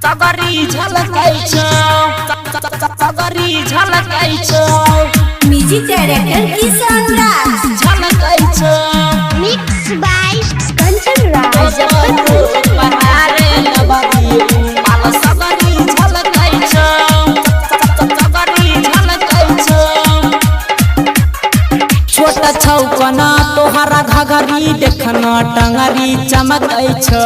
सगरी झलकै छौ सगरी झलकै छौ म्यूजिक डायरेक्टर किशन राज झलकै छौ मिक्स बाय कंचन राज पहारे लबरी माल सगरी झलकै छौ सगरी झलकै छौ छोटा छौ कना तोहरा घघरी देखना टंगरी चमकै छौ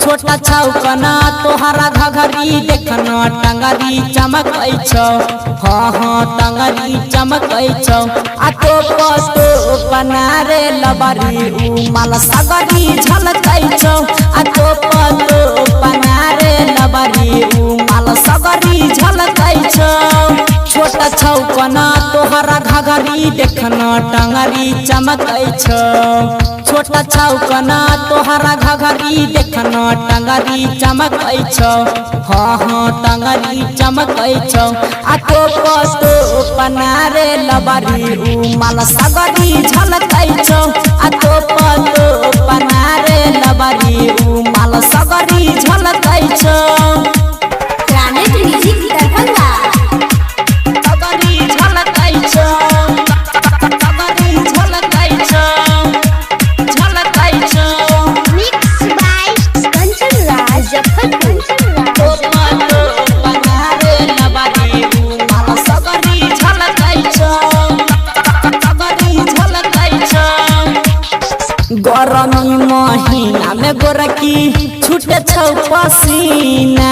छोटा छौ कना तोहरा घघरी देखना टंगरी चमकै छौ हाँ हाँ टंगरी चमकै छौ आ तो पतो पनारे लबरी उ माल सगरी झलकै छौ आ तो पतो पनारे लबरी उ माल सगरी झलकै छौ छोटा छौ कना तोहरा घघरी देखना टंगरी चमकै छौ छोटा छौ कना तोहरा घघरी देखना टंगरी चमकै छौ हाँ हाँ टंगरी चमकै छौ आ तो पतो पनारे लबरी उ माल सगरी झलकै छौ आ तो पतो पनारे लबरी उ माल सगरी झलकै छौ प्लैनेट म्यूजिक दरभंगा सगरी झलकै छौ सगरी झलकै छौ झलकै छौ मिक्स बाय कंचन राज पनारे लबरी उ माल सगरी झलकै छौ सगरी झलकै छौ गरमी महीना में गोरकी छूटे छौ पसीना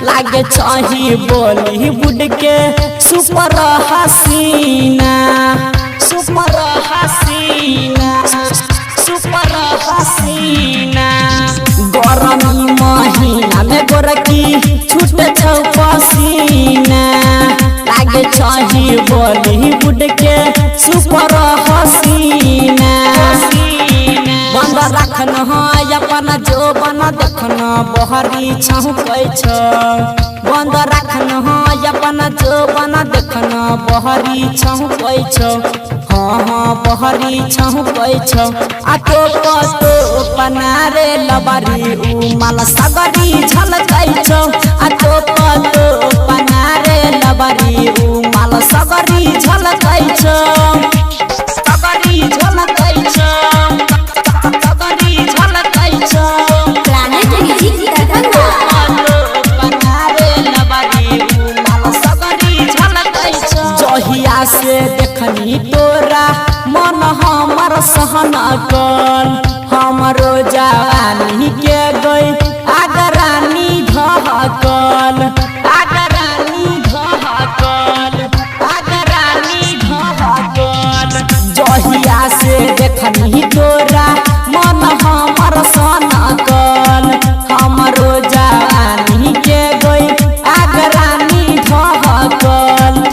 लागे छही बॉलीवुड के सुपर हसीना सुपर हसीना सुपर हसीना गरमी महीना में गोरकी छूटे छौ पसीना लागे छही बॉलीवुड के सुपर हसीना बंद रखन अपन जो बना देखना बहरी छौकै छौ बंद रखन अपन जो बना देखना बहरी छौकै छौ हाँ हाँ बहरी छौकै छौ आ तो पतो पनारे लबरी उ माल सगरी झलकै छौ आ तो पतो पनारे लबरी उ माल सगरी झलकै छौ सगरी झलकै छौ सगरी झलकै छौ प्लैनेट म्यूजिक दरभंगा पनारे लबरी उ माल सगरी झलकै छौ जहिया से देखनी तोरा मन हमर सहन कल हमरो जवानी के गई आगरानी धहकल आगरानी धहकल आगरानी धहकल जहिया से देखनी तोरा मन हमर सहन कल हमरो जवानी के गई आगरानी धहकल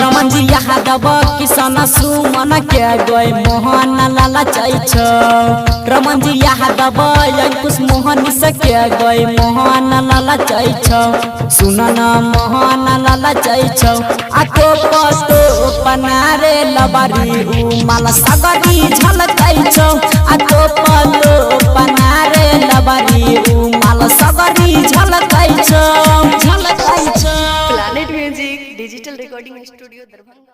रमन जी यादव किशन सुमन के गई मोहन लालचै छौ रमन जी यादव अंकुश मोहन से के गई मोहन लालचै छौ सुन न मोहन लालचै छौ आ तो पतो पनारे लबरी उ माल सगरी झलकै छौ आ तो पतो पनारे लबरी उ माल सगरी झलकै छौ झलकै छौ planet music digital recording studio Darbhanga.